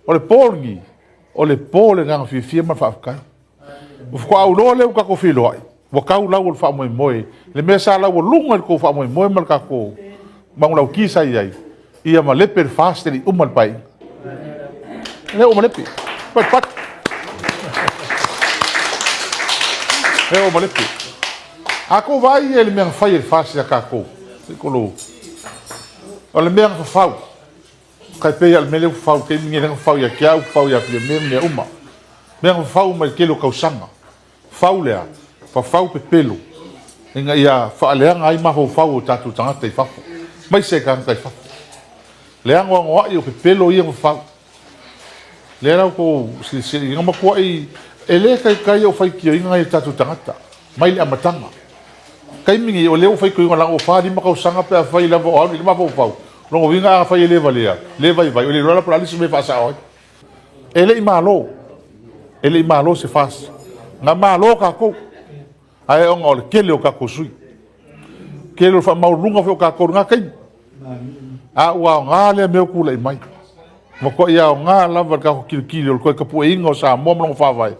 o le polgi o le pole nga fifia ma fa kai o ko au lo le ka ko filo ai o ka u lau fa mo le mesa la o lunga ko fa mo mal ka ko bang lau ki sai ai ia ma le per fast li umal pai le o le pi pat le o le pi ako vai ele me fai fast ka ko ko lo o le me fa kai pe al mele fau ke mi ngi fau ya kia fau ya pe me uma me fau mai ke lo kausanga fau le fau pe pelo inga ia fa le ai ma fau tatu tanga te fa mai se kan kai fa le ngo ngo i pe pelo i fau le ra ko si ngama ko ai ele kai o fai ki inga i tatu tanga mai le amatanga kai mi o le o fai ko inga la o fa di ma kausanga pe fai la vo ni ma fau longo vinga fa ele valia le vai ele rola para ali se me passa hoje ele i malo se faz na malo ka ko ai on ol kele o ka ko sui kele fa mau lunga fa ka ko nga kai a wa nga le me ku le mai mo ko ia nga la va ka ko kilo ko ka pu ingo sa mo mo fa vai